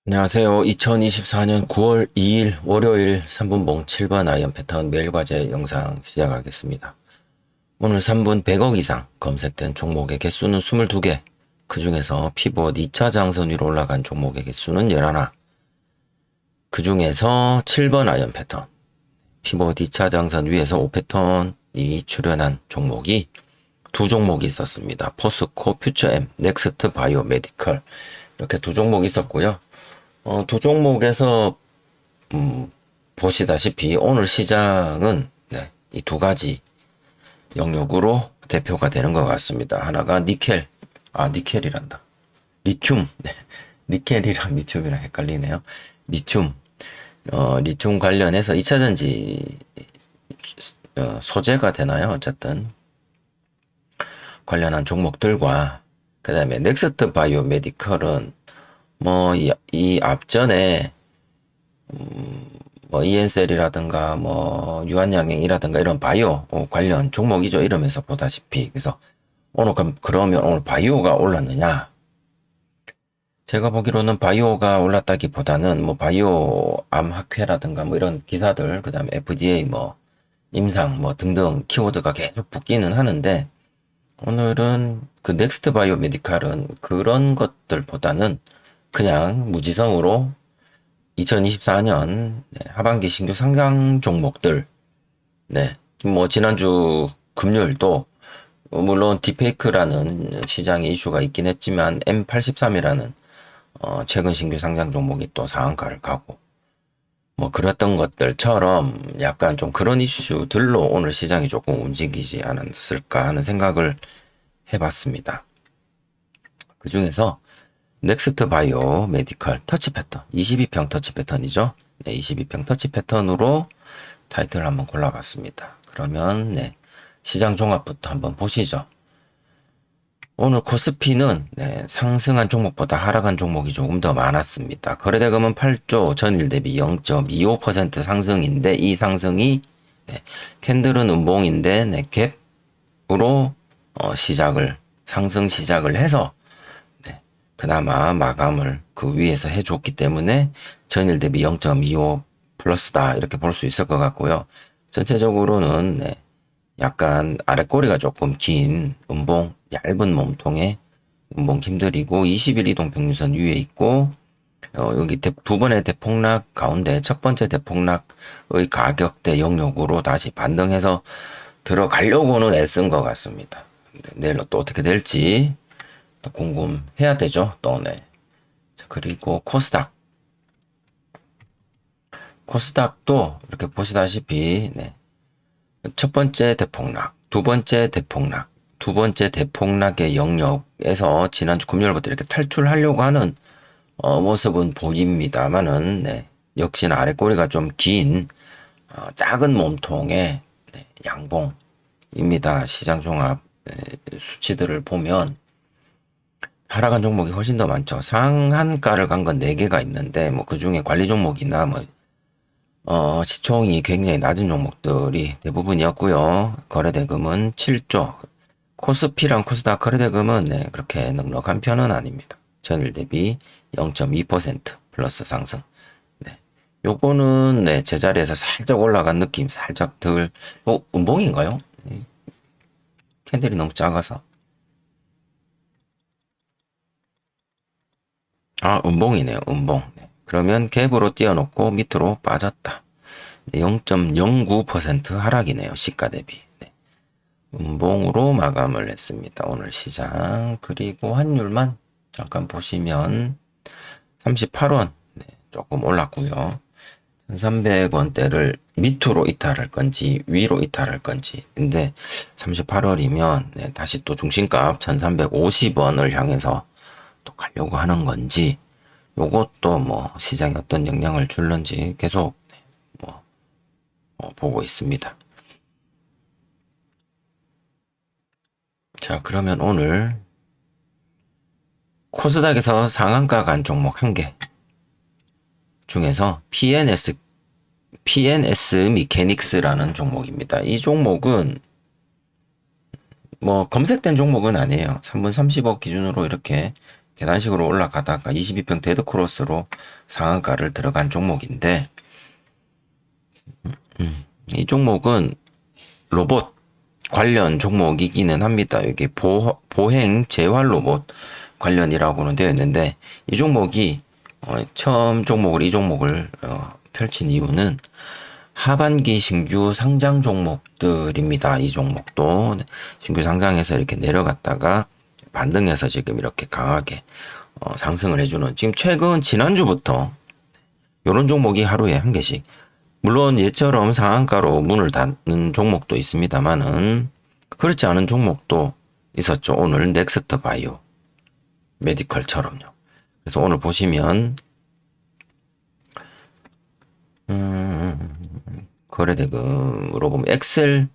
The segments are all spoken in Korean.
안녕하세요. 2024년 9월 2일 월요일 3분봉 7번 아이언 패턴 매일 과제 영상 시작하겠습니다. 오늘 3분 100억 이상 검색된 종목의 개수는 22개, 그 중에서 피벗 2차 장선 위로 올라간 종목의 개수는 11, 그 중에서 7번 아이언 패턴, 피벗 2차 장선 위에서 5패턴이 출현한 종목이 두 종목이 있었습니다. 포스코, 퓨처엠, 넥스트 바이오 메디컬 이렇게 두 종목이 있었고요. 두 종목에서 보시다시피 오늘 시장은 이 두 가지 영역으로 대표가 되는 것 같습니다. 하나가 니켈이란다. 리튬, 니켈이랑 리튬이랑 헷갈리네요. 리튬, 리튬 관련해서 2차전지 소재가 되나요? 어쨌든 관련한 종목들과 그 다음에 넥스트 바이오 메디컬은 이 앞전에, 이엔셀이라든가, 유한양행이라든가, 이런 바이오 관련 종목이죠. 이러면서 보다시피. 그래서, 그러면 오늘 바이오가 올랐느냐? 제가 보기로는 바이오가 올랐다기보다는, 바이오 암학회라든가, 이런 기사들, 그 다음에 FDA, 임상, 등등 키워드가 계속 붙기는 하는데, 오늘은 그 넥스트 바이오 메디칼은 그런 것들보다는 그냥 무지성으로 2024년 하반기 신규 상장 종목들, 지난주 금요일도 물론 딥페이크라는 시장의 이슈가 있긴 했지만 M83이라는 최근 신규 상장 종목이 또 상한가를 가고 그랬던 것들처럼 약간 좀 그런 이슈들로 오늘 시장이 조금 움직이지 않았을까 하는 생각을 해봤습니다. 그 중에서 넥스트 바이오 메디컬 터치 패턴 22평 터치 패턴이죠. 22평 터치 패턴으로 타이틀을 한번 골라봤습니다. 그러면 시장 종합부터 한번 보시죠. 오늘 코스피는 상승한 종목보다 하락한 종목이 조금 더 많았습니다. 거래대금은 8조, 전일 대비 0.25% 상승인데 이 상승이 캔들은 음봉인데 갭으로 상승 시작을 해서 그나마 마감을 그 위에서 해줬기 때문에 전일 대비 0.25 플러스다 이렇게 볼 수 있을 것 같고요. 전체적으로는 약간 아랫꼬리가 조금 긴 음봉, 얇은 몸통에 음봉 힘들이고 20일 이동 평균선 위에 있고 여기 두 번의 대폭락 가운데 첫 번째 대폭락의 가격대 영역으로 다시 반등해서 들어가려고는 애쓴 것 같습니다. 내일 또 어떻게 될지 또 궁금해야 되죠. 또 자, 그리고 코스닥도 이렇게 보시다시피 첫 번째 대폭락, 두 번째 대폭락의 영역에서 지난주 금요일부터 이렇게 탈출하려고 하는 모습은 보입니다만은 역시나 아랫꼬리가 좀 긴 작은 몸통의 양봉입니다. 시장 종합 수치들을 보면 하락한 종목이 훨씬 더 많죠. 상한가를 간 건 4개가 있는데 그 중에 관리 종목이나 시총이 굉장히 낮은 종목들이 대부분이었고요. 거래대금은 7조. 코스피랑 코스닥 거래대금은 그렇게 넉넉한 편은 아닙니다. 전일 대비 0.2% 플러스 상승. 요거는 제자리에서 살짝 올라간 느낌, 살짝 덜, 음봉인가요? 캔들이 너무 작아서. 음봉이네요. 음봉. 그러면 갭으로 띄워놓고 밑으로 빠졌다. 0.09% 하락이네요. 시가 대비. 음봉으로 마감을 했습니다. 오늘 시장. 그리고 환율만 잠깐 보시면 38원 조금 올랐고요. 1300원대를 밑으로 이탈할 건지 위로 이탈할 건지. 근데 38월이면 다시 또 중심값 1350원을 향해서 또 가려고 하는 건지 요것도 시장에 어떤 영향을 줄는지 계속 보고 있습니다. 자, 그러면 오늘 코스닥에서 상한가 간 종목 1개 중에서 PNS 미케닉스라는 종목입니다. 이 종목은 검색된 종목은 아니에요. 3분 30억 기준으로 이렇게 계단식으로 올라가다가 22평 데드크로스로 상한가를 들어간 종목인데, 이 종목은 로봇 관련 종목이기는 합니다. 여기 보행 재활 로봇 관련이라고는 되어 있는데, 이 종목이 처음 이 종목을 펼친 이유는 하반기 신규 상장 종목들입니다. 이 종목도 신규 상장해서 이렇게 내려갔다가 반등해서 지금 이렇게 강하게 상승을 해주는, 지금 최근 지난주부터 이런 종목이 하루에 한 개씩, 물론 얘처럼 상한가로 문을 닫는 종목도 있습니다만은 그렇지 않은 종목도 있었죠. 오늘 넥스트 바이오 메디컬처럼요. 그래서 오늘 보시면 거래대금으로 보면 엑셀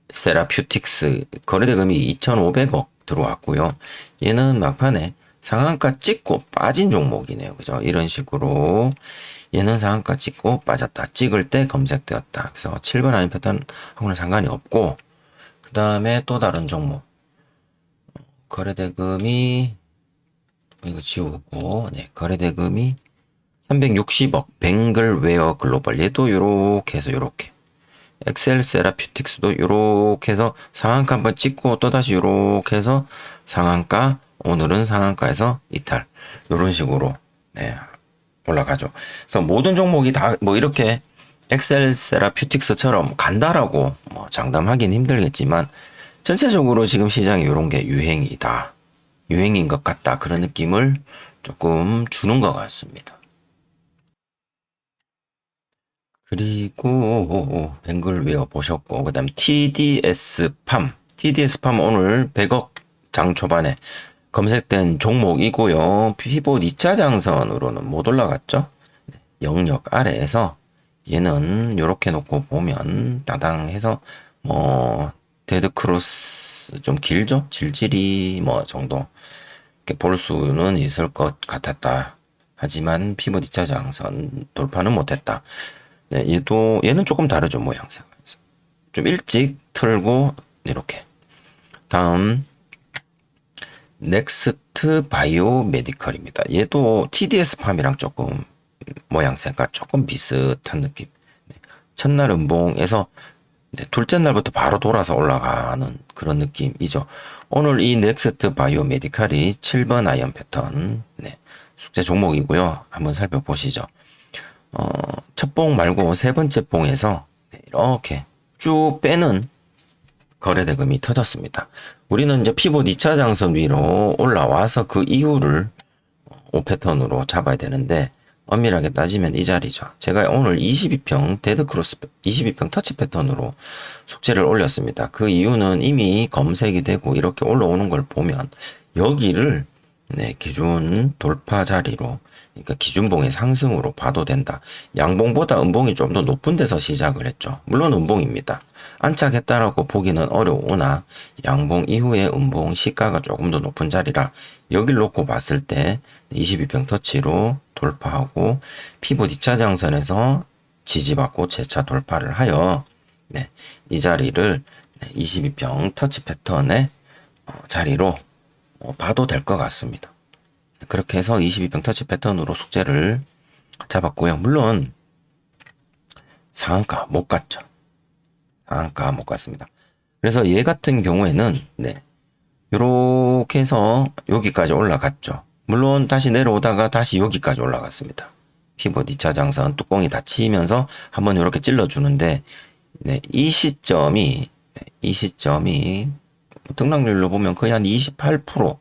세라퓨틱스 거래대금이 2,500억 들어왔고요. 얘는 막판에 상한가 찍고 빠진 종목이네요. 그죠? 이런 식으로 얘는 상한가 찍고 빠졌다. 찍을 때 검색되었다. 그래서 7번 아닌 패턴하고는 상관이 없고, 그 다음에 또 다른 종목 거래대금이 이거 지우고, 네, 거래대금이 360억 뱅글웨어 글로벌, 얘도 요렇게 해서 요렇게, 엑셀 세라퓨틱스도 요렇게 해서 상한가 한번 찍고 또다시 요렇게 해서 상한가, 오늘은 상한가에서 이탈, 요런 식으로 네, 올라가죠. 그래서 모든 종목이 다 뭐 이렇게 엑셀 세라퓨틱스처럼 간다라고 뭐 장담하긴 힘들겠지만, 전체적으로 지금 시장에 이런 게 유행이다, 유행인 것 같다, 그런 느낌을 조금 주는 것 같습니다. 그리고 뱅글웨어 보셨고, 그 다음 TDS팜 오늘 100억 장 초반에 검색된 종목이고요. 피봇 2차 장선으로는 못 올라갔죠. 영역 아래에서 얘는 요렇게 놓고 보면 따당해서 뭐 데드크로스 좀 길죠? 질질이 뭐 정도 이렇게 볼 수는 있을 것 같았다. 하지만 피봇 2차 장선 돌파는 못했다. 네, 얘는 조금 다르죠, 모양새가. 좀 일찍 틀고, 이렇게. 다음, 넥스트 바이오 메디컬입니다. 얘도 TDS팜이랑 조금 모양새가 조금 비슷한 느낌. 네, 첫날 음봉에서 네, 둘째 날부터 바로 돌아서 올라가는 그런 느낌이죠. 오늘 이 넥스트 바이오 메디컬이 7번 아이언 패턴, 네, 숙제 종목이고요. 한번 살펴보시죠. 첫 봉 말고 세 번째 봉에서 이렇게 쭉 빼는 거래대금이 터졌습니다. 우리는 이제 피봇 2차 장선 위로 올라와서 그 이후를 5패턴으로 잡아야 되는데, 엄밀하게 따지면 이 자리죠. 제가 오늘 22평 데드크로스 22평 터치 패턴으로 숙제를 올렸습니다. 그 이유는 이미 검색이 되고 이렇게 올라오는 걸 보면 여기를 네, 기준 돌파 자리로, 그러니까 기준봉의 상승으로 봐도 된다. 양봉보다 음봉이 좀 더 높은 데서 시작을 했죠. 물론 음봉입니다. 안착했다라고 보기는 어려우나 양봉 이후에 음봉 시가가 조금 더 높은 자리라 여길 놓고 봤을 때 22평 터치로 돌파하고 피봇 2차 장선에서 지지받고 재차 돌파를 하여 네, 이 자리를 22평 터치 패턴의 자리로 봐도 될 것 같습니다. 그렇게 해서 22평 터치 패턴으로 숙제를 잡았고요. 물론 상한가 못 갔죠. 상한가 못 갔습니다. 그래서 얘 같은 경우에는 네, 요렇게 해서 여기까지 올라갔죠. 물론 다시 내려오다가 다시 여기까지 올라갔습니다. 피봇 2차 장선 뚜껑이 닫히면서 한번 이렇게 찔러주는데 네, 이 시점이 등락률로 보면 거의 한 28%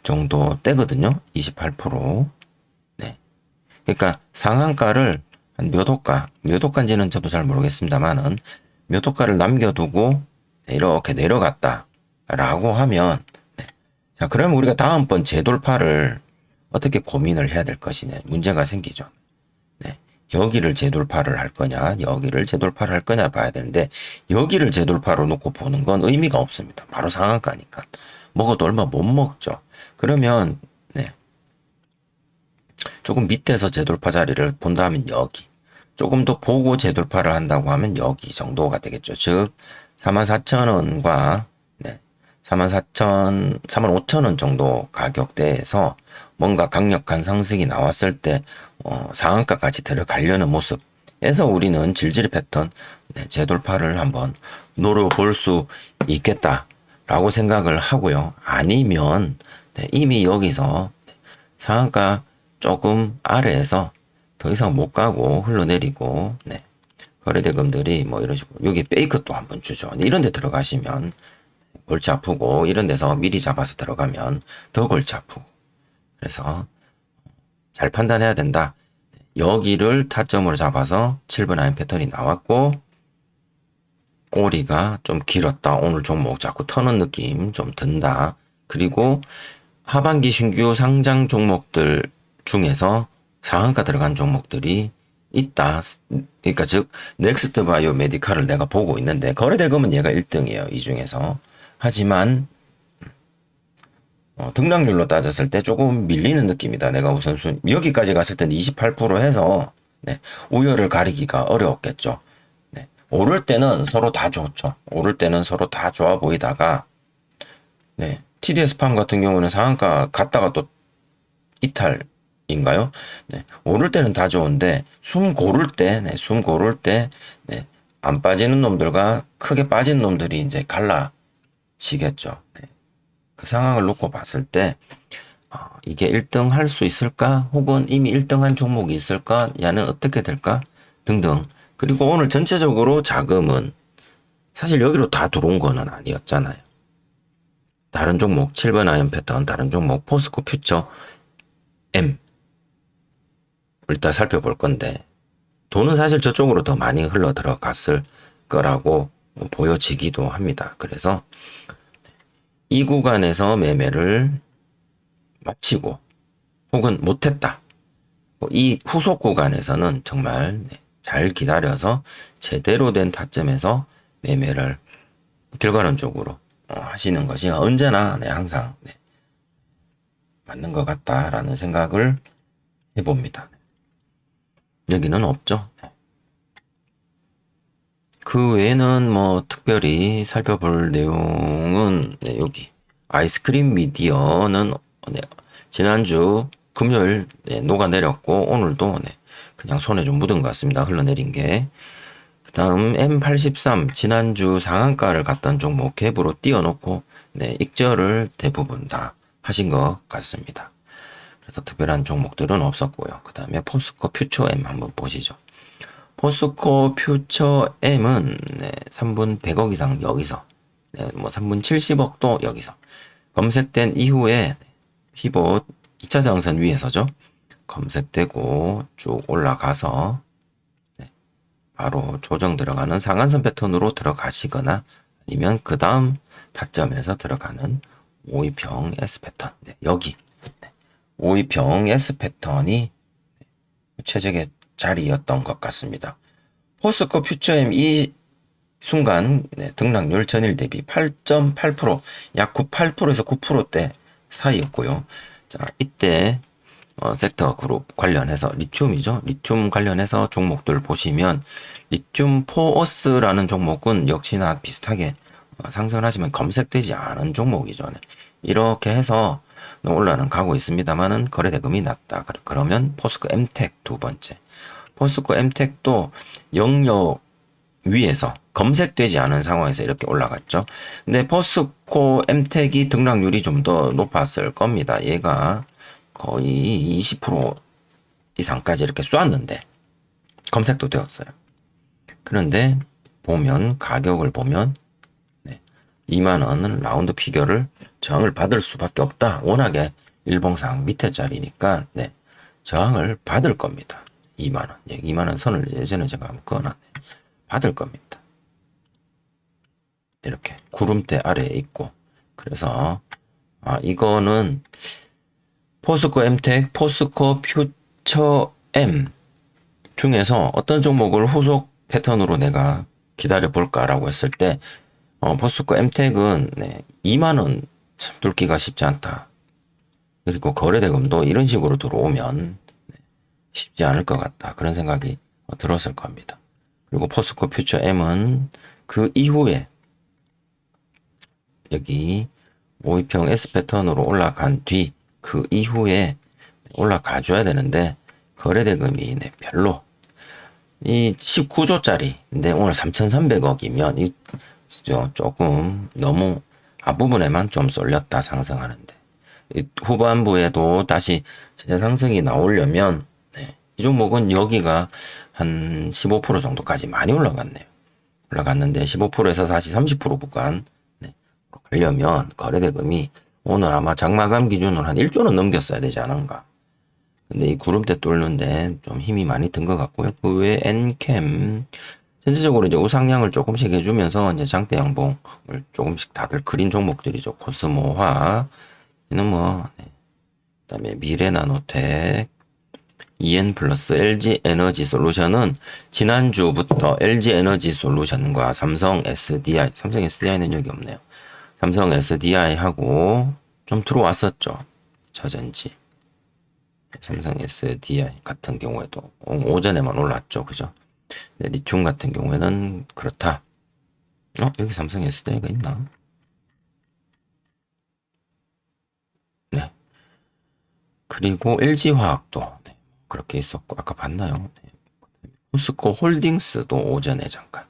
정도 되거든요. 28%. 네. 그러니까 상한가를 한 몇 호가인지는 저도 잘 모르겠습니다만은 몇 호가를 남겨두고 이렇게 내려갔다라고 하면 네. 자, 그러면 우리가 다음번 재돌파를 어떻게 고민을 해야 될 것이냐 문제가 생기죠. 네. 여기를 재돌파를 할 거냐, 여기를 재돌파를 할 거냐 봐야 되는데, 여기를 재돌파로 놓고 보는 건 의미가 없습니다. 바로 상한가니까. 먹어도 얼마 못 먹죠. 그러면, 네. 조금 밑에서 재돌파 자리를 본다 하면 여기. 조금 더 보고 재돌파를 한다고 하면 여기 정도가 되겠죠. 즉, 44,000원과, 네. 44,000, 45,000원 정도 가격대에서 뭔가 강력한 상승이 나왔을 때 상한가까지 들어가려는 모습에서 우리는 질질 패턴 재돌파를 한번 노려볼 수 있겠다라고 생각을 하고요. 아니면 이미 여기서 상한가 조금 아래에서 더 이상 못 가고 흘러내리고 거래대금들이 뭐 이런 식으로 여기 페이크 또 한번 주죠. 이런 데 들어가시면 골치 아프고, 이런 데서 미리 잡아서 들어가면 더 골치 아프고, 그래서 잘 판단해야 된다. 여기를 타점으로 잡아서 7번 하인 패턴이 나왔고, 꼬리가 좀 길었다. 오늘 종목 자꾸 터는 느낌 좀 든다. 그리고 하반기 신규 상장 종목들 중에서 상한가 들어간 종목들이 있다. 그러니까 즉 넥스트 바이오 메디칼을 내가 보고 있는데 거래대금은 얘가 1등이에요. 이 중에서. 하지만 등락률로 따졌을 때 조금 밀리는 느낌이다. 내가 우선 여기까지 갔을 때는 28% 해서 우열을 가리기가 어려웠겠죠. 오를 때는 서로 다 좋죠. 오를 때는 서로 다 좋아 보이다가 TDS 팜 같은 경우는 상한가 갔다가 또 이탈인가요? 오를 때는 다 좋은데 숨 고를 때, 안 빠지는 놈들과 크게 빠진 놈들이 이제 갈라지겠죠. 그 상황을 놓고 봤을 때 이게 1등 할 수 있을까? 혹은 이미 1등 한 종목이 있을까? 야는 어떻게 될까? 등등. 그리고 오늘 전체적으로 자금은 사실 여기로 다 들어온 거는 아니었잖아요. 다른 종목 7번 아이언 패턴, 다른 종목 포스코 퓨처 M 일단 살펴볼 건데 돈은 사실 저쪽으로 더 많이 흘러 들어갔을 거라고 보여지기도 합니다. 그래서 이 구간에서 매매를 마치고 혹은 못했다. 이 후속 구간에서는 정말 잘 기다려서 제대로 된 타점에서 매매를 결과론적으로 하시는 것이 언제나 항상 맞는 것 같다라는 생각을 해봅니다. 여기는 없죠. 그 외에는 뭐 특별히 살펴볼 내용은 여기 아이스크림 미디어는 지난주 금요일 녹아내렸고 오늘도 그냥 손에 좀 묻은 것 같습니다. 흘러내린 게. 그 다음 M83 지난주 상한가를 갔던 종목 갭으로 띄워놓고 익절을 대부분 다 하신 것 같습니다. 그래서 특별한 종목들은 없었고요. 그 다음에 포스코 퓨처 M 한번 보시죠. 포스코 퓨처 M은 3분 100억 이상 여기서 뭐 3분 70억도 여기서 검색된 이후에 피봇 2차 장선 위에서죠. 검색되고 쭉 올라가서 바로 조정 들어가는 상한선 패턴으로 들어가시거나 아니면 그 다음 타점에서 들어가는 5위평 S 패턴. 여기 5위평 S 패턴이 최적의 자리였던 것 같습니다. 포스코 퓨처엠 이 순간 등락률 전일 대비 8.8%, 약 8%에서 9%대 사이였고요. 자, 이때 섹터 그룹 관련해서 리튬이죠. 리튬 관련해서 종목들 보시면 리튬 포어스라는 종목은 역시나 비슷하게 상승을 하지만 검색되지 않은 종목이죠. 이렇게 해서 올라는 가고 있습니다만은 거래대금이 낮다. 그러면 포스코 엠텍 두 번째. 포스코 엠텍도 영역 위에서 검색되지 않은 상황에서 이렇게 올라갔죠. 근데 포스코 엠텍이 등락률이 좀 더 높았을 겁니다. 얘가 거의 20% 이상까지 이렇게 쏘았는데 검색도 되었어요. 그런데 보면 가격을 보면 2만원 라운드 피겨를 저항을 받을 수밖에 없다. 워낙에 일봉상 밑에 자리니까 저항을 받을 겁니다. 2만원. 2만원 선을 예전에 제가 한번 그어놨네. 받을 겁니다. 이렇게 구름대 아래에 있고. 그래서 이거는 포스코 엠텍, 포스코 퓨처 M 중에서 어떤 종목을 후속 패턴으로 내가 기다려 볼까라고 했을 때 포스코 엠텍은 2만원 참 뚫기가 쉽지 않다. 그리고 거래대금도 이런 식으로 들어오면 쉽지 않을 것 같다. 그런 생각이 들었을 겁니다. 그리고 포스코 퓨처 M은 그 이후에 여기 모의평 S 패턴으로 올라간 뒤 그 이후에 올라가 줘야 되는데 거래대금이 네, 별로 이 19조짜리인데 오늘 3,300억이면 이 조금 너무 앞부분에만 좀 쏠렸다 상승하는데 이 후반부에도 다시 진짜 상승이 나오려면 네, 이 종목은 여기가 한 15% 정도까지 많이 올라갔네요. 올라갔는데 15%에서 다시 30% 구간 네, 가려면 거래대금이 오늘 아마 장마감 기준으로 한 1조는 넘겼어야 되지 않은가. 근데 이 구름대 뚫는데 좀 힘이 많이 든 것 같고요. 그 외에 엔캠 전체적으로 이제 우상향을 조금씩 해주면서 이제 장대 양봉을 조금씩 다들 그린 종목들이죠. 코스모화, 이는 뭐, 네. 그다음에 미래나노텍, EN 플러스 LG 에너지 솔루션은 지난주부터 LG 에너지 솔루션과 삼성 SDI, 삼성 SDI는 여기 없네요. 삼성 SDI하고 좀 들어왔었죠. 저전지. 삼성 SDI 같은 경우에도 오전에만 올랐죠. 그죠? 네, 리튬 같은 경우에는 그렇다. 여기 삼성 SDI가 있나? 네. 그리고 LG화학도 네, 그렇게 있었고 아까 봤나요? 네. 포스코 홀딩스도 오전에 잠깐.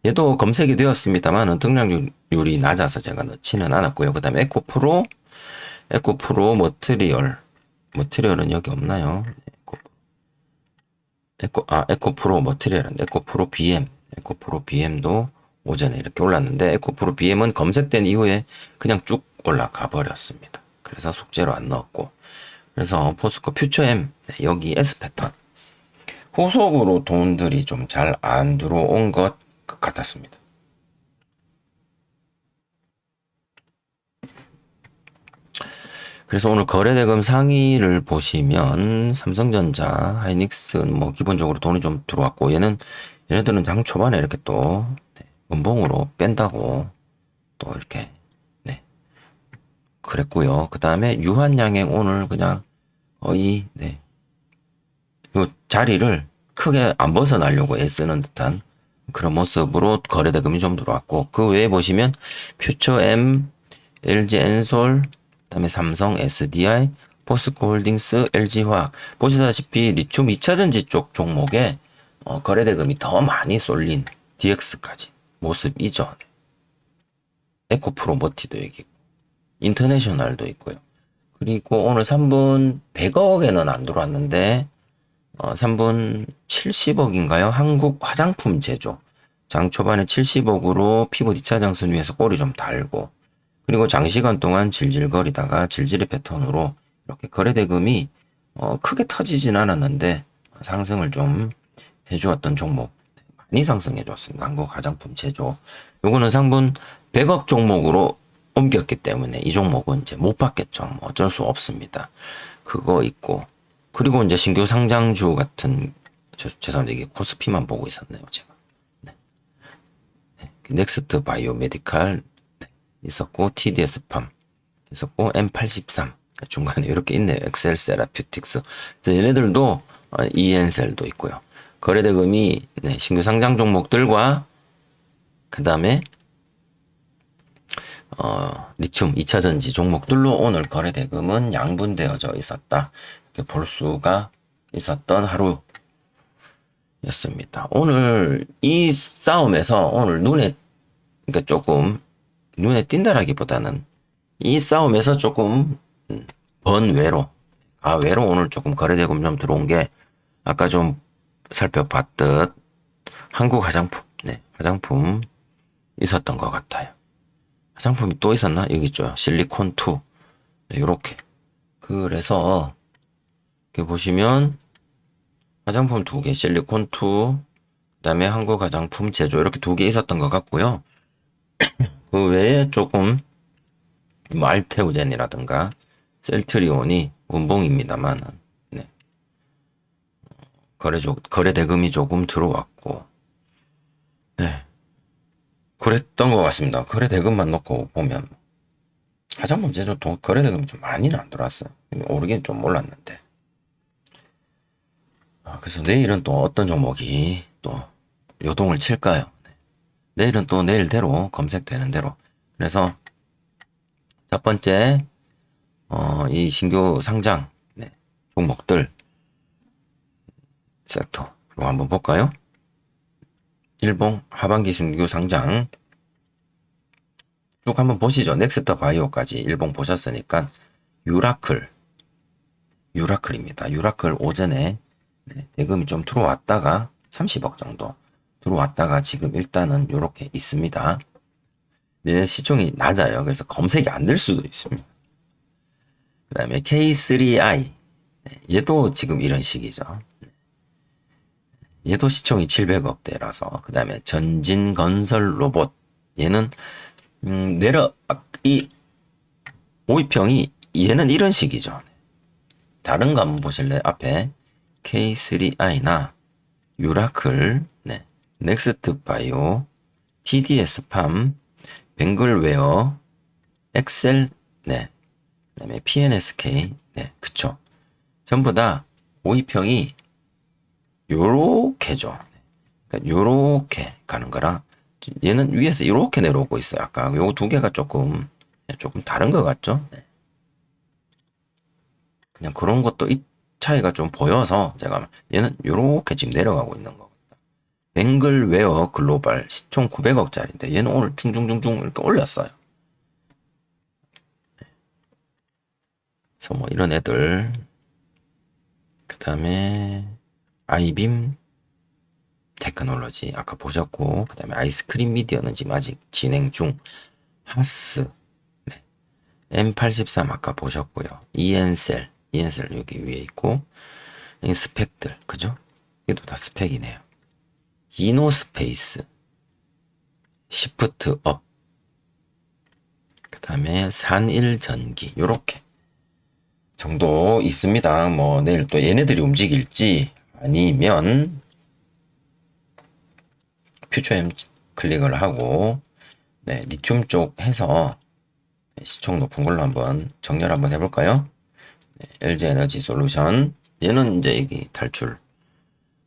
얘도 검색이 되었습니다만 등락률이 낮아서 제가 넣지는 않았고요. 그 다음에 에코프로 머티리얼은 여기 없나요? 에코프로 머티리얼인데 에코프로 BM도 오전에 이렇게 올랐는데 에코프로 BM은 검색된 이후에 그냥 쭉 올라가 버렸습니다. 그래서 숙제로 안 넣었고 그래서 포스코 퓨처엠 여기 S 패턴 후속으로 돈들이 좀 잘 안 들어온 것 같았습니다. 그래서 오늘 거래대금 상위를 보시면 삼성전자, 하이닉스는 뭐 기본적으로 돈이 좀 들어왔고 얘네들은 장 초반에 이렇게 또 음봉으로 뺀다고 또 이렇게 네 그랬고요. 그 다음에 유한양행 오늘 그냥 거의 네 요 자리를 크게 안 벗어나려고 애쓰는 듯한 그런 모습으로 거래대금이 좀 들어왔고 그 외에 보시면 퓨처엠, LG 엔솔, 그다음에 삼성 SDI, 포스코홀딩스, LG화학 보시다시피 리튬 2차전지 쪽 종목에 거래대금이 더 많이 쏠린 DX까지 모습이죠. 에코프로 머티도 여기 있고 인터내셔널도 있고요. 그리고 오늘 3분 100억에는 안 들어왔는데 3분 70억인가요? 한국 화장품 제조. 장 초반에 70억으로 피부 뒷차장 순위에서 꼬리 좀 달고 그리고 장시간 동안 질질거리다가 질질의 패턴으로 이렇게 거래대금이 크게 터지진 않았는데 상승을 좀 해주었던 종목 많이 상승해 줬습니다. 한국 화장품 제조. 요거는 상분 100억 종목으로 옮겼기 때문에 이 종목은 이제 못 받겠죠. 뭐 어쩔 수 없습니다. 그거 있고 그리고 이제 신규 상장주 같은 죄송합니다. 이게 코스피만 보고 있었네요. 제가. 네. 네. 넥스트 바이오 메디칼 네. 있었고 TDS팜 있었고 M83 중간에 이렇게 있네요. 엑셀 세라퓨틱스. 그래서 얘네들도 EN셀도 있고요. 거래대금이 네, 신규 상장 종목들과 그 다음에 리튬 2차전지 종목들로 오늘 거래대금은 양분되어져 있었다. 이렇게 볼 수가 있었던 하루였습니다. 오늘 이 싸움에서 오늘 그러니까 조금 눈에 띈다라기보다는 이 싸움에서 조금 번외로 외로 오늘 조금 거래대금 좀 들어온 게 아까 좀 살펴봤듯 한국 화장품 화장품 있었던 것 같아요. 화장품이 또 있었나? 여기 있죠. 실리콘2 요렇게 그래서 이렇게 보시면 화장품 2개 실리콘2 그 다음에 한국 화장품 제조 이렇게 2개 있었던 것 같고요. 그 외에 조금 뭐 알테오젠이라든가 셀트리온이 운봉입니다만 네. 거래대금이 조금 들어왔고 네. 그랬던 것 같습니다. 거래대금만 놓고 보면 화장품 제조 거래대금이 좀 많이는 안 들어왔어요. 오르긴 좀 몰랐는데 그래서 내일은 또 어떤 종목이 또 요동을 칠까요? 네. 내일은 또 내일대로 검색되는 대로 그래서 첫 번째, 이 신규 상장, 네, 종목들, 섹터로 한번 볼까요? 일봉 하반기 신규 상장 쭉 한번 보시죠. 넥스트 바이오까지 일봉 보셨으니까 유라클입니다. 유라클 오전에 네, 대금이 좀 들어왔다가 30억 정도 들어왔다가 지금 일단은 요렇게 있습니다. 네, 시총이 낮아요. 그래서 검색이 안 될 수도 있습니다. 그 다음에 K3i 네, 얘도 지금 이런 식이죠. 얘도 시총이 700억대라서 그 다음에 전진건설 로봇 얘는 이 오이평이 얘는 이런 식이죠. 다른 거 한번 보실래요? 앞에 K3i나 유라클, 네, 넥스트 바이오, TDS팜, 뱅글웨어, 엑셀, 네, 그다음에 PNSK, 네, 그쵸. 전부 다 오이평이 요렇게죠. 그러니까 요렇게 가는 거라 얘는 위에서 이렇게 내려오고 있어요. 아까 요 두 개가 조금 다른 것 같죠? 네. 그냥 그런 것도 이 차이가 좀 보여서 제가 얘는 요렇게 지금 내려가고 있는 거. 뱅글웨어 글로벌 시총 900억짜리인데 얘는 오늘 중중중중 이렇게 올렸어요. 그래서 뭐 이런 애들 그 다음에 아이빔 테크놀로지 아까 보셨고 그 다음에 아이스크림 미디어는 지금 아직 진행 중 하스 네. M83 아까 보셨고요. 이엔셀 여기 위에 있고 이 스펙들 그죠? 이것도 다 스펙이네요. 이노스페이스 시프트 업 그 다음에 산일전기 요렇게 정도 있습니다. 뭐 내일 또 얘네들이 움직일지 아니면 퓨처엠 클릭을 하고 네, 리튬 쪽 해서 시총 높은 걸로 한번 정렬 한번 해볼까요? 네, LG 에너지 솔루션 얘는 이제 여기 탈출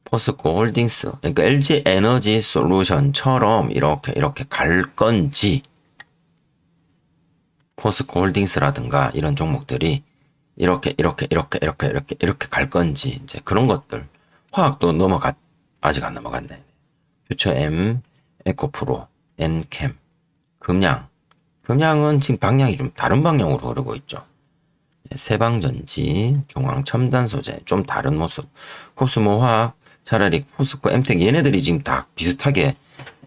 포스코 홀딩스 그러니까 LG 에너지 솔루션처럼 이렇게 갈 건지 포스코 홀딩스라든가 이런 종목들이 이렇게 갈 건지 이제 그런 것들 화학도 아직 안 넘어갔네. 퓨처엠, 에코프로, 엔캠, 금양은 지금 방향이 좀 다른 방향으로 흐르고 있죠. 세방전지, 중앙첨단소재 좀 다른 모습. 코스모화학, 차라리 포스코, 엠텍 얘네들이 지금 다 비슷하게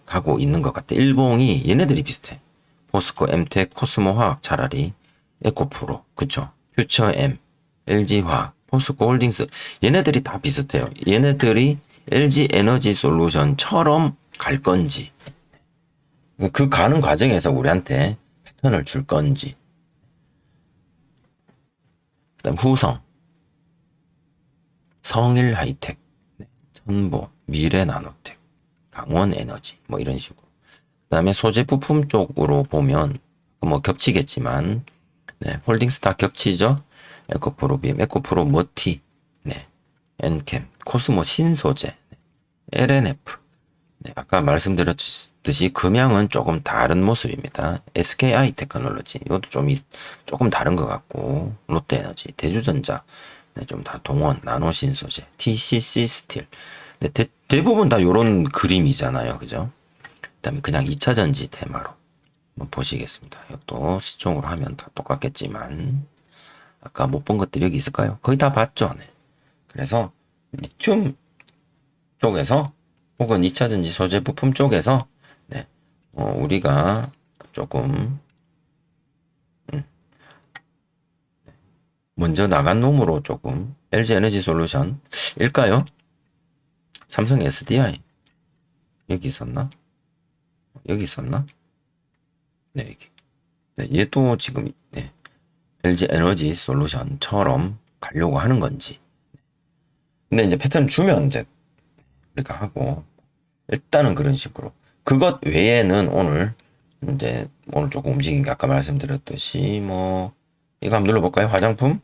가고 있는 것 같아. 일봉이 얘네들이 비슷해. 포스코, 엠텍, 코스모화학 차라리 에코프로 그쵸. 퓨처엠, LG화학, 포스코홀딩스 얘네들이 다 비슷해요. 얘네들이 LG 에너지 솔루션처럼 갈 건지 그 가는 과정에서 우리한테 패턴을 줄 건지 그다음 후성, 성일하이텍, 천보, 미래나노텍, 강원에너지 뭐 이런 식으로 그다음에 소재 부품 쪽으로 보면 뭐 겹치겠지만 네, 홀딩스 다 겹치죠. 에코프로빔, 에코프로 머티, 네, 엔캠, 코스모 신소재, 네, LNF. 네, 아까 말씀드렸듯이 금양은 조금 다른 모습입니다. SKI 테크놀로지 이것도 조금 다른 것 같고 롯데에너지, 대주전자, 네, 좀 다 동원, 나노 신소재, TCC 스틸. 네, 대부분 다 이런 그림이잖아요, 그죠? 그다음에 그냥 2차 전지 테마로 보시겠습니다. 이것도 시총으로 하면 다 똑같겠지만 아까 못 본 것들이 여기 있을까요? 거의 다 봤죠. 네. 그래서 리튬 쪽에서 혹은 2차 전지 소재 부품 쪽에서 네. 우리가 조금 먼저 나간 놈으로 조금 LG 에너지 솔루션 일까요? 삼성 SDI 여기 있었나? 네, 여기. 네, 얘도 지금 네. LG 에너지 솔루션처럼 가려고 하는 건지. 근데 이제 패턴 주면 이제 우리가 하고 일단은 그런 식으로. 그것 외에는 오늘 조금 움직인 게 아까 말씀드렸듯이 뭐 이거 한번 눌러볼까요? 화장품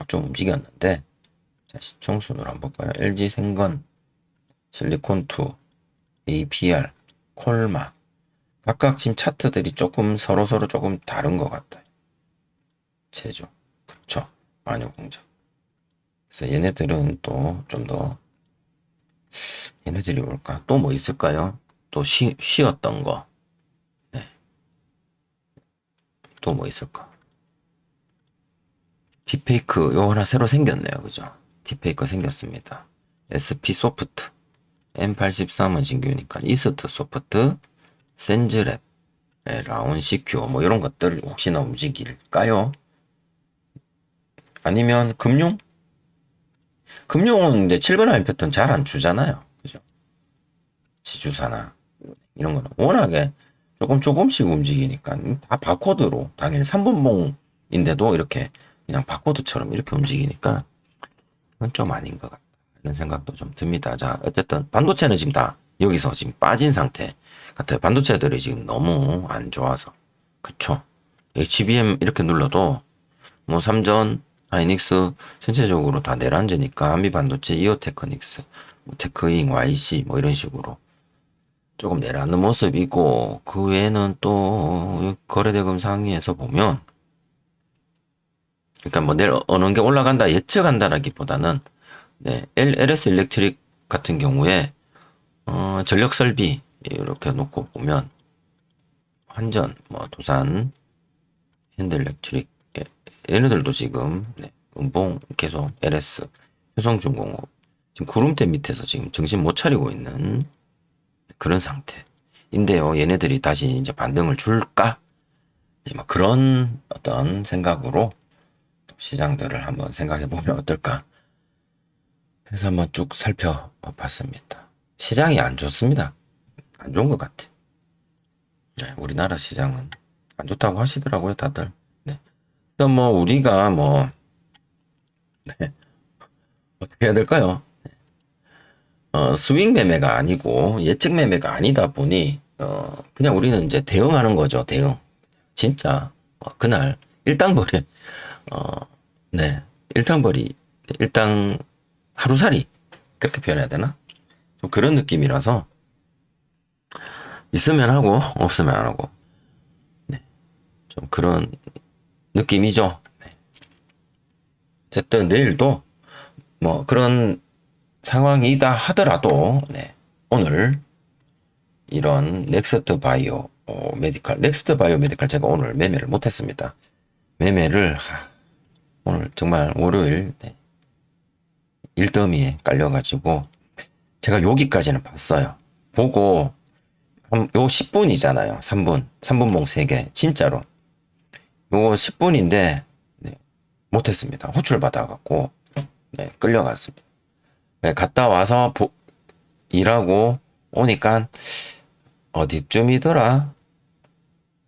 좀 움직였는데 자, 시청순으로 한번 볼까요? LG 생건, 실리콘2, APR, 콜마 각각 지금 차트들이 조금 서로 조금 다른 것 같아요. 제조, 그쵸? 마녀공장. 그래서 얘네들은 또 좀 더, 얘네들이 뭘까? 또 뭐 있을까요? 또 쉬었던 거. 네. 또 뭐 있을까? 딥페이크, 요 하나 새로 생겼네요. 그죠? 딥페이크 생겼습니다. SP 소프트. M83은 신규니까 이스트 소프트, 센즈랩, 라운 시큐어 뭐 이런 것들 혹시나 움직일까요? 아니면 금융? 금융은 이제 7번 라인 패턴 잘 안 주잖아요. 그죠? 지주사나 이런 거는 워낙에 조금씩 움직이니까 다 바코드로 당일 3분봉인데도 이렇게 그냥 바코드처럼 이렇게 움직이니까 그건 좀 아닌 것 같다. 이런 생각도 좀 듭니다. 자, 어쨌든 반도체는 지금 다 여기서 지금 빠진 상태 같아요. 반도체들이 지금 너무 안 좋아서. 그쵸? HBM 이렇게 눌러도 뭐 삼전, 하이닉스 전체적으로 다 내란제니까 한미반도체, 이오테크닉스, 뭐 테크잉, YC 뭐 이런 식으로 조금 내려앉는 모습이고 그 외에는 또 거래대금 상위에서 보면 그러니까 뭐 내일 어느 게 올라간다 예측한다라기보다는 네, LS 일렉트릭 같은 경우에 전력 설비 이렇게 놓고 보면 한전, 뭐 두산, 현대일렉트릭 얘네들도 지금 네, 음봉 계속 LS, 효성중공업 지금 구름대 밑에서 지금 정신 못 차리고 있는 그런 상태인데요. 얘네들이 다시 이제 반등을 줄까? 이제 뭐 그런 어떤 생각으로 시장들을 한번 생각해 보면 어떨까? 해서 한번 쭉 살펴봤습니다. 시장이 안 좋습니다. 안 좋은 것 같아. 네, 우리나라 시장은 안 좋다고 하시더라고요, 다들. 네. 그래서 뭐 우리가 뭐 네, 어떻게 해야 될까요? 스윙 매매가 아니고 예측 매매가 아니다 보니 그냥 우리는 이제 대응하는 거죠. 대응. 진짜 그날 일당벌이 네 일당벌이 일당 하루살이 그렇게 표현해야 되나? 좀 그런 느낌이라서 있으면 하고 없으면 안 하고 네, 좀 그런 느낌이죠. 네. 어쨌든 내일도 뭐 그런 상황이다 하더라도 네, 오늘 이런 넥스트 바이오 메디칼 넥스트 바이오 메디칼 제가 오늘 매매를 못했습니다. 매매를 오늘 정말 월요일 네, 일더미에 깔려가지고 제가 여기까지는 봤어요. 보고 요 10분이잖아요. 3분봉 3개 진짜로 요 10분인데 네, 못했습니다. 호출 받아갖고 네, 끌려갔습니다. 네, 갔다 와서 일하고 오니까 어디쯤이더라?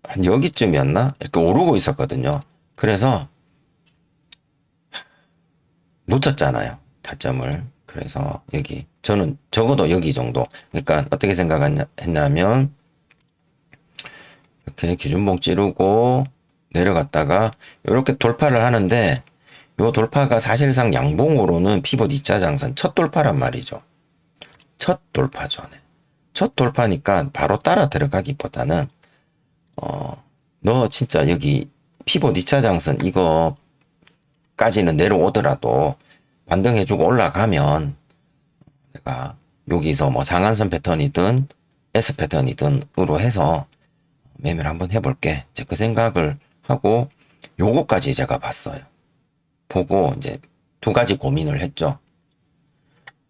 한 여기쯤이었나? 이렇게 오르고 있었거든요. 그래서 놓쳤잖아요. 타점을. 그래서 여기 저는 적어도 여기 정도. 그러니까 어떻게 생각했냐면 이렇게 기준봉 찌르고 내려갔다가 이렇게 돌파를 하는데 요 돌파가 사실상 양봉으로는 피봇 2차 장선 첫 돌파란 말이죠. 첫 돌파죠. 네. 첫 돌파니까 바로 따라 들어가기보다는 너 진짜 여기 피봇 2차 장선 이거까지는 내려오더라도 반등해주고 올라가면 내가 여기서 뭐 상한선 패턴이든 S 패턴이든으로 해서 매매를 한번 해볼게. 제가 그 생각을 하고 요거까지 제가 봤어요. 보고 이제 두 가지 고민을 했죠.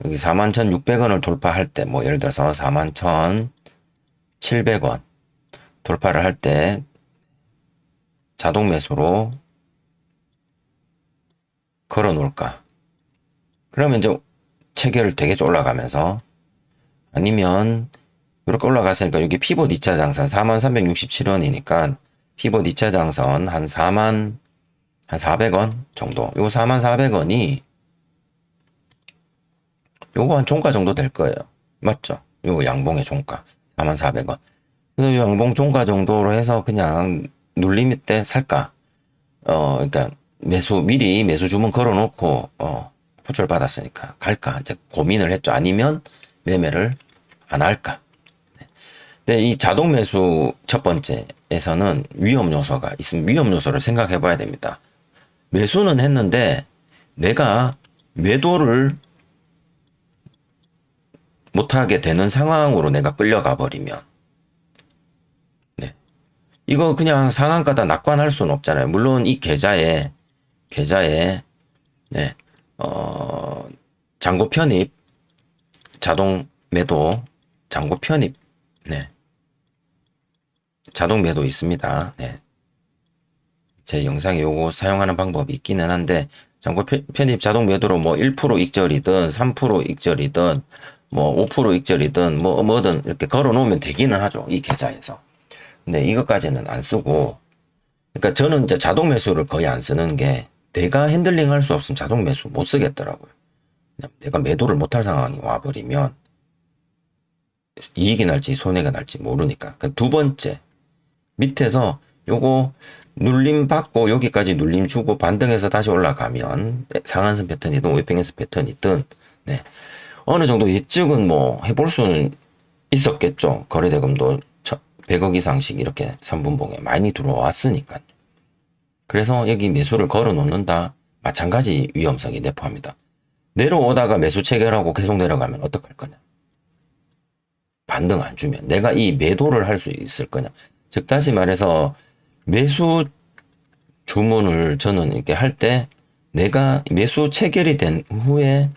여기 41,600원을 돌파할 때 뭐 예를 들어서 41,700원 돌파를 할 때 자동 매수로 걸어 놓을까? 그러면 이제 체결 되겠죠. 올라가면서. 아니면 이렇게 올라갔으니까 여기 피봇 2차 장선 43,367원이니까 피봇 2차 장선 한 400원 정도. 요 44,000원이 요거 한 종가 정도 될 거예요. 맞죠? 요거 양봉의 종가 44,000원. 그래서 양봉 종가 정도로 해서 그냥 눌림 때 살까? 그러니까 미리 매수 주문 걸어놓고 호출 받았으니까 갈까? 이제 고민을 했죠. 아니면 매매를 안 할까? 네. 근데 이 자동 매수 첫 번째에서는 위험 요소가 있으면 위험 요소를 생각해 봐야 됩니다. 매수는 했는데 내가 매도를 못하게 되는 상황으로 내가 끌려가 버리면, 네. 이거 그냥 상한가다 낙관할 수는 없잖아요. 물론 이 계좌에, 네, 잔고 편입, 자동 매도, 잔고 편입, 네, 자동 매도 있습니다. 네. 제 영상에 요거 사용하는 방법이 있기는 한데, 잔고 편입 자동 매도로 뭐 1% 익절이든 3% 익절이든 뭐 5% 익절이든 뭐든 이렇게 걸어 놓으면 되기는 하죠. 이 계좌에서. 근데 이것까지는 안 쓰고, 그러니까 저는 이제 자동 매수를 거의 안 쓰는 게, 내가 핸들링 할 수 없으면 자동 매수 못 쓰겠더라고요. 그냥 내가 매도를 못할 상황이 와버리면 이익이 날지 손해가 날지 모르니까. 그러니까 두 번째, 밑에서 요거 눌림 받고 여기까지 눌림 주고 반등해서 다시 올라가면 상한선 패턴이든 웨빙에서 패턴이든, 네, 어느 정도 예측은 뭐 해볼 수는 있었겠죠. 거래대금도 100억 이상씩 이렇게 3분봉에 많이 들어왔으니까. 그래서 여기 매수를 걸어 놓는다. 마찬가지 위험성이 내포합니다. 내려오다가 매수 체결하고 계속 내려가면 어떡할 거냐. 반등 안 주면 내가 이 매도를 할 수 있을 거냐. 즉 다시 말해서 매수 주문을 저는 이렇게 할 때 내가 매수 체결이 된 후에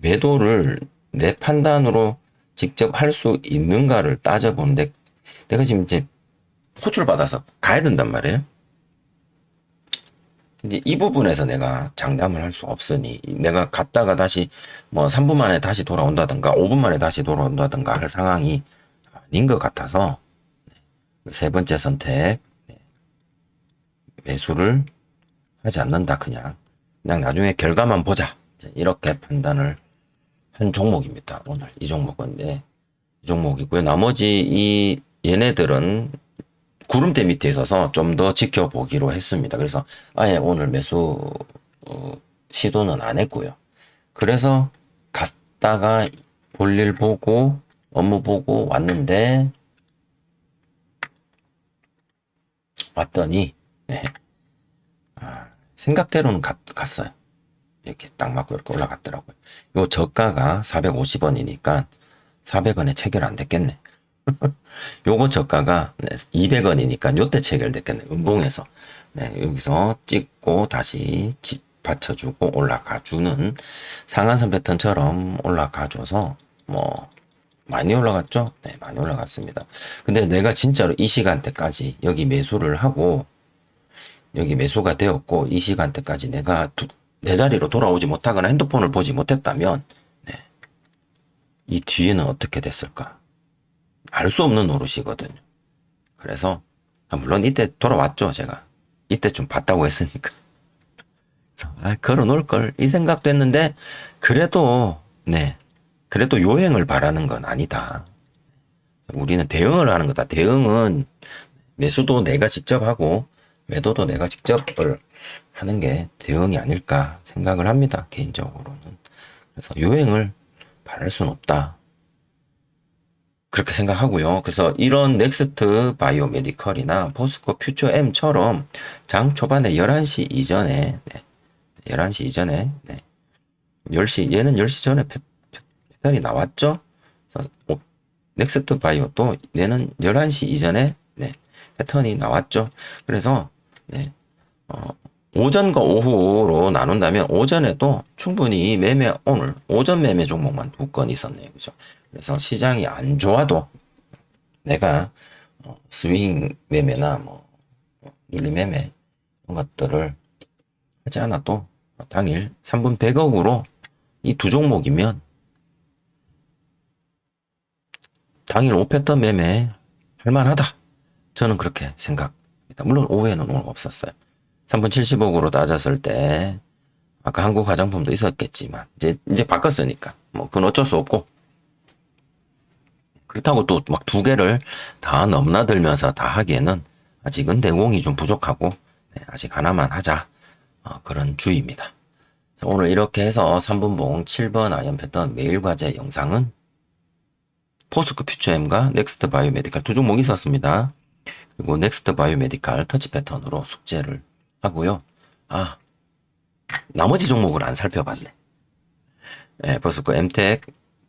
매도를 내 판단으로 직접 할 수 있는가를 따져보는데, 내가 지금 이제 호출 받아서 가야 된단 말이에요. 근데 이 부분에서 내가 장담을 할 수 없으니, 내가 갔다가 다시 뭐 3분 만에 다시 돌아온다든가 5분 만에 다시 돌아온다든가 할 상황이 아닌 것 같아서, 세 번째 선택, 매수를 하지 않는다. 그냥 나중에 결과만 보자, 이렇게 판단을 한 종목입니다. 오늘 이 종목은. 네, 이 종목이고요. 나머지 얘네들은 구름대 밑에 있어서 좀 더 지켜보기로 했습니다. 그래서 아예 오늘 매수 시도는 안 했고요. 그래서 갔다가 볼일 보고 업무 보고 왔더니, 네, 생각대로는 갔어요. 이렇게 딱 맞고 이렇게 올라갔더라고요. 요 저가가 450원이니까 400원에 체결 안 됐겠네. 요거 저가가 200원이니까 요때 체결됐겠네. 음봉에서. 네, 여기서 찍고 다시 받쳐주고 올라가주는 상한선 패턴처럼 올라가줘서 뭐 많이 올라갔죠? 네, 많이 올라갔습니다. 근데 내가 진짜로 이 시간대까지 여기 매수를 하고 여기 매수가 되었고 이 시간대까지 내가 내 자리로 돌아오지 못하거나 핸드폰을 보지 못했다면, 네, 이 뒤에는 어떻게 됐을까? 알 수 없는 노릇이거든요. 그래서 물론 이때 돌아왔죠. 제가 이때 좀 봤다고 했으니까 걸어 놓을 걸 이 생각도 했는데, 그래도 네, 그래도 요행을 바라는 건 아니다. 우리는 대응을 하는 거다. 대응은 매수도 내가 직접 하고 매도도 내가 직접 하는 게 대응이 아닐까 생각을 합니다. 개인적으로는. 그래서 요행을 바랄 수는 없다. 그렇게 생각하고요. 그래서 이런 넥스트 바이오 메디컬이나 포스코 퓨처 M처럼 장 초반에 11시 이전에, 네, 11시 이전에, 네, 10시, 얘는 10시 전에 패턴이 나왔죠? 넥스트 바이오도 얘는 11시 이전에, 네, 패턴이 나왔죠? 그래서, 네, 오전과 오후로 나눈다면 오전에도 충분히 오늘 오전 매매 종목만 2건 있었네요. 그죠? 그래서 시장이 안 좋아도 내가 스윙 매매나 뭐 눌림 매매 이런 것들을 하지 않아도 당일 3분 100억으로 이 두 종목이면 당일 5패턴 매매 할만하다. 저는 그렇게 생각합니다. 물론 오후에는 오늘 없었어요. 3분 70억으로 따졌을 때 아까 한국 화장품도 있었겠지만 이제 바꿨으니까 뭐 그건 어쩔 수 없고, 그렇다고 또 막 두 개를 다 넘나들면서 다 하기에는 아직은 내공이 좀 부족하고, 네, 아직 하나만 하자, 그런 주의입니다. 자, 오늘 이렇게 해서 3분봉 7번 아이언 패턴 매일 과제 영상은 포스코 퓨처엠과 넥스트 바이오메디칼 두 종목이 있었습니다. 그리고 넥스트 바이오메디칼 터치 패턴으로 숙제를 하고요. 나머지 종목을 안 살펴봤네. 포스코 엠텍,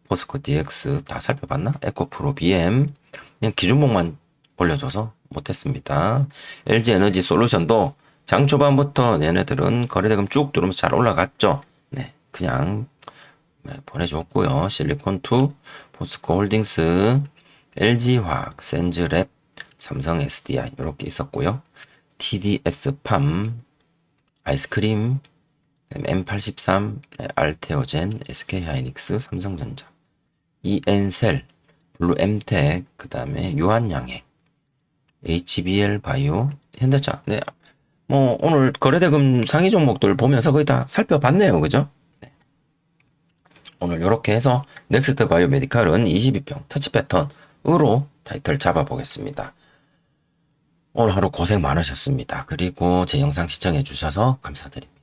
포스코 DX 다 살펴봤나? 에코프로 BM 그냥 기준목만 올려줘서 못했습니다. LG에너지 솔루션도 장 초반부터 얘네들은 거래대금 쭉 들어오면서 잘 올라갔죠. 네, 그냥 보내줬고요. 실리콘2, 포스코 홀딩스, LG화학, 센즈랩, 삼성 SDI 이렇게 있었고요. TDS팜, 아이스크림, M83, 알테오젠, SK하이닉스, 삼성전자, EN셀, 블루엠텍, 그 다음에 유한양행, HBL 바이오, 현대차. 네, 뭐 오늘 거래대금 상위 종목들 보면서 거의 다 살펴봤네요, 그죠? 네. 오늘 이렇게 해서 넥스트 바이오메디칼은 22평 터치 패턴으로 타이틀 잡아보겠습니다. 오늘 하루 고생 많으셨습니다. 그리고 제 영상 시청해 주셔서 감사드립니다.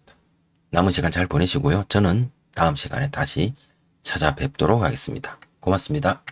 남은 시간 잘 보내시고요. 저는 다음 시간에 다시 찾아뵙도록 하겠습니다. 고맙습니다.